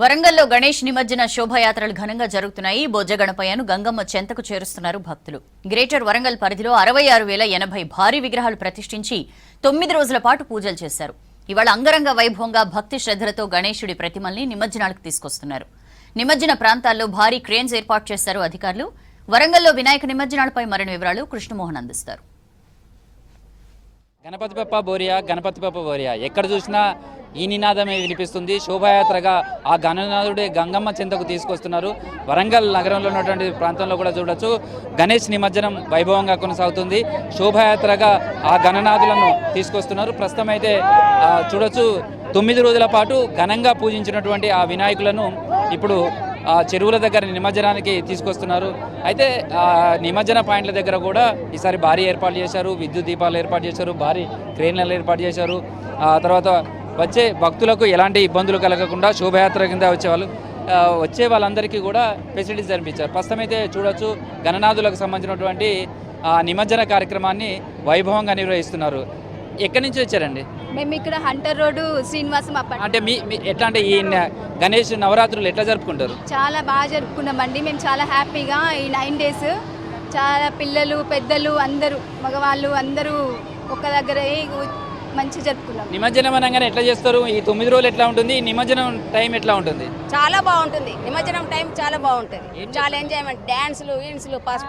వరంగల్లో గణేష్ నిమజ్జన శోభాయాత్రలు ఘనంగా జరుగుతున్నాయి. బొజ్జ గణపయ్యను గంగమ్మ చెంతకు చేరుస్తున్నారు భక్తులు. గ్రేటర్ వరంగల్ పరిధిలో 66,080 భారీ విగ్రహాలు ప్రతిష్ఠించి 9 రోజుల పాటు పూజలు చేశారు. ఇవాళ అంగరంగ వైభవంగా భక్తి శ్రద్ధలతో గణేశుడి ప్రతిమల్ని నిమజ్జనాలకు తీసుకొస్తున్నారు. నిమజ్జన ప్రాంతాల్లో భారీ క్రేన్స్ ఏర్పాటు చేశారు అధికారులు. వరంగల్లో వినాయక నిమజ్జనాలపై మరిన్ని వివరాలు కృష్ణమోహన్ అందిస్తారు. గణపతి బప్ప బోరియా ఎక్కడ చూసినా ఈ నినాదమే వినిపిస్తుంది. శోభాయాత్రగా ఆ గణనాథుడే గంగమ్మ చెంతకు తీసుకొస్తున్నారు. వరంగల్ నగరంలో ఉన్నటువంటి ప్రాంతంలో కూడా చూడొచ్చు, గణేష్ నిమజ్జనం వైభవంగా కొనసాగుతుంది. శోభాయాత్రగా ఆ గణనాథులను తీసుకొస్తున్నారు. ప్రస్తుతం అయితే చూడొచ్చు, 9 రోజుల పాటు ఘనంగా పూజించినటువంటి ఆ వినాయకులను ఇప్పుడు చెరువుల దగ్గర నిమజ్జనానికి తీసుకొస్తున్నారు. అయితే నిమజ్జన పాయింట్ల దగ్గర కూడా ఈసారి భారీ ఏర్పాటు చేశారు. విద్యుత్ దీపాలు ఏర్పాటు చేశారు, భారీ క్రేన్లను ఏర్పాటు చేశారు. తర్వాత వచ్చే భక్తులకు ఎలాంటి ఇబ్బందులు కలగకుండా శోభయాత్ర కింద వచ్చే వాళ్ళందరికీ కూడా ఫెసిలిటీస్ అనిపించారు. ప్రస్తుతం అయితే చూడొచ్చు, గణనాథులకు సంబంధించినటువంటి నిమజ్జన కార్యక్రమాన్ని వైభవంగా నిర్వహిస్తున్నారు. ఎక్కడి నుంచి వచ్చారండి? మేము ఇక్కడ హంటర్ రోడ్ శ్రీనివాసం అంటే మీ ఎట్లా అంటే ఈ గణేష్ నవరాత్రులు ఎట్లా జరుపుకుంటారు? చాలా బాగా జరుపుకున్నామండి. మేము చాలా హ్యాపీగా ఈ 9 డేస్ చాలా పిల్లలు పెద్దలు అందరూ మగవాళ్ళు అందరూ ఒక దగ్గర మంచి జరుపుకున్నాం. నిమజ్జనం అనగానే ఎట్లా చేస్తారు? ఈ 9 రోజులు ఎట్లా ఉంటుంది? నిమజ్జనం టైం ఎట్లా ఉంటుంది? చాలా బాగుంటుంది. నిమజ్జనం టైం చాలా బాగుంటుంది. చాలా ఎంజాయ్మెంట్, డ్యాన్సులు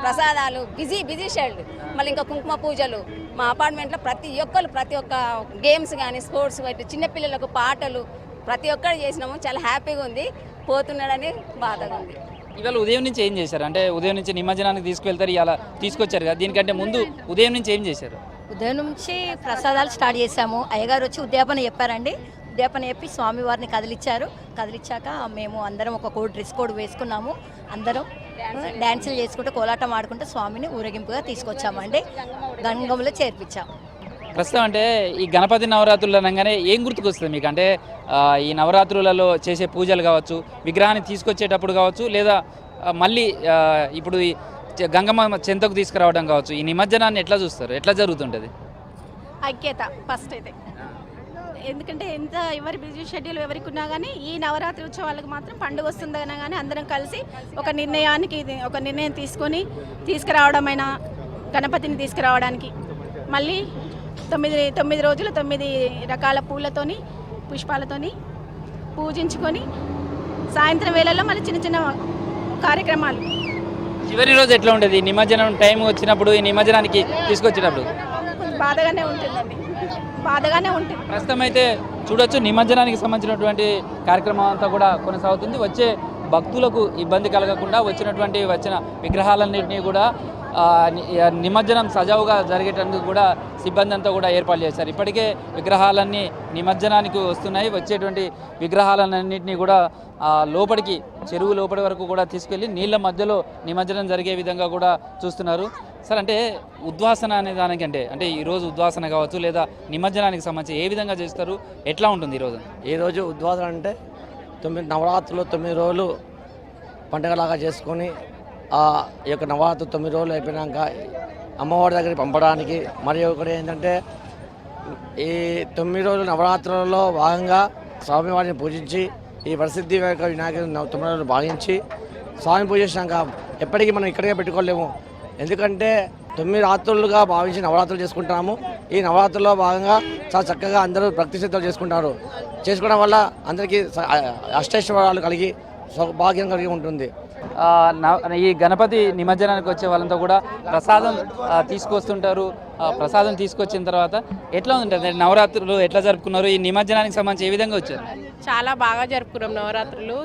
ప్రసాదాలు, బిజీ షెడ్యూల్. మళ్ళీ ఇంకా కుంకుమ పూజలు. మా అపార్ట్మెంట్లో ప్రతి ఒక్క గేమ్స్ కానీ స్పోర్ట్స్ చిన్నపిల్లలకు పాటలు ప్రతి ఒక్కరు చేసినాము. చాలా హ్యాపీగా ఉంది. పోతున్నాడని బాధగా ఉంది. ఇవాళ ఉదయం నుంచి ఏం చేశారు? అంటే ఉదయం నుంచి నిమజ్జనానికి తీసుకెళ్తారు, ఇలా తీసుకొచ్చారు కదా, దీనికంటే ముందు ఉదయం నుంచి ఏం చేశారు? ఉదయం నుంచి ప్రసాదాలు స్టార్ట్ చేశాము. అయ్యగారు వచ్చి ఉద్యాపన చెప్పారండి. ఉద్యాపన చెప్పి స్వామివారిని కదిలిచ్చాక మేము అందరం ఒక డ్రెస్ కోడ్ వేసుకున్నాము. అందరం డ్యాన్సులు చేసుకుంటూ కోలాటం ఆడుకుంటూ స్వామిని ఊరేగింపుగా తీసుకొచ్చామండి. గంగంలో చేర్పించాము. ప్రస్తుతం అంటే ఈ గణపతి నవరాత్రులు అనగానే ఏం గుర్తుకొస్తుంది మీకు? అంటే ఈ నవరాత్రులలో చేసే పూజలు కావచ్చు, విగ్రహాన్ని తీసుకొచ్చేటప్పుడు కావచ్చు, లేదా మళ్ళీ ఇప్పుడు గంగమ్మ చెంతకు తీసుకురావడం కావచ్చు, ఈ నిమజ్జనాన్ని ఎట్లా చూస్తారు? ఎట్లా జరుగుతుంటుంది? ఐక్యత ఫస్ట్ అయితే. ఎందుకంటే ఎంత ఎవరి బిజీ షెడ్యూల్ ఎవరికి ఉన్నా కానీ ఈ నవరాత్రి ఉత్సవాలకు మాత్రం పండుగ వస్తుందన్నా కానీ అందరం కలిసి ఒక నిర్ణయం తీసుకొని తీసుకురావడమైన గణపతిని తీసుకురావడానికి మళ్ళీ 9 రోజులు 9 రకాల పూలతోని పుష్పాలతోని పూజించుకొని సాయంత్రం వేళల్లో మళ్ళీ చిన్న కార్యక్రమాలు. చివరి రోజు ఎట్లా ఉంటుంది? నిమజ్జనం టైం వచ్చినప్పుడు, ఈ నిమజ్జనానికి తీసుకొచ్చేటప్పుడు బాధగానే ఉంటుందండి. ప్రస్తుతం అయితే చూడొచ్చు, నిమజ్జనానికి సంబంధించినటువంటి కార్యక్రమం అంతా కూడా కొనసాగుతుంది. వచ్చే భక్తులకు ఇబ్బంది కలగకుండా వచ్చిన విగ్రహాలన్నింటినీ కూడా నిమజ్జనం సజావుగా జరిగేటందుకు కూడా సిబ్బంది అంతా కూడా ఏర్పాటు చేశారు. ఇప్పటికే విగ్రహాలన్నీ నిమజ్జనానికి వస్తున్నాయి. వచ్చేటువంటి విగ్రహాలన్నింటినీ కూడా లోపలికి, చెరువు లోపలి వరకు కూడా తీసుకెళ్లి నీళ్ళ మధ్యలో నిమజ్జనం జరిగే విధంగా కూడా చూస్తున్నారు. సార్, అంటే ఉద్వాసన అనే దానికంటే అంటే ఈరోజు ఉద్వాసన కావచ్చు, లేదా నిమజ్జనానికి సంబంధించి ఏ విధంగా చేస్తారు? ఎట్లా ఉంటుంది ఈరోజు ఉద్వాసన అంటే 9 నవరాత్రులు 9 రోజులు పండుగలాగా చేసుకొని ఈ యొక్క నవరాత్రులు 9 రోజులు అయిపోయినాక అమ్మవారి దగ్గరికి పంపడానికి. మరి ఒకటి ఏంటంటే, ఈ 9 రోజుల నవరాత్రులలో భాగంగా స్వామివారిని పూజించి ఈ ప్రసిద్ధి వినాయకుని 9 రోజులు భావించి స్వామి పూజించాక ఎప్పటికీ మనం ఇక్కడికే పెట్టుకోలేము. ఎందుకంటే 9 రాత్రులుగా భావించి నవరాత్రులు చేసుకుంటున్నాము. ఈ నవరాత్రుల్లో భాగంగా చాలా చక్కగా అందరూ భక్తి శ్రద్ధలు చేసుకోవడం వల్ల అందరికీ అష్టైశ్వర్యాలు కలిగి సౌభాగ్యం కలిగి ఉంటుంది. ఈ గణపతి నిమజ్జనానికి వచ్చే వాళ్ళంతా కూడా ప్రసాదం తీసుకొస్తుంటారు. ప్రసాదం తీసుకొచ్చిన తర్వాత ఎట్లా ఉంటుంది? నవరాత్రులు ఎట్లా జరుపుకున్నారు? ఈ నిమజ్జనానికి సంబంధించి ఏ విధంగా వచ్చారు? చాలా బాగా జరుపుకున్నాం నవరాత్రులు.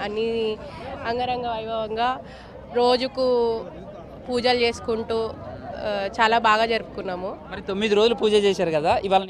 అన్ని అంగరంగ వైభవంగా రోజుకు పూజలు చేసుకుంటూ చాలా బాగా జరుపుకున్నాము. మరి 9 రోజులు పూజ చేశారు కదా, ఇవాళ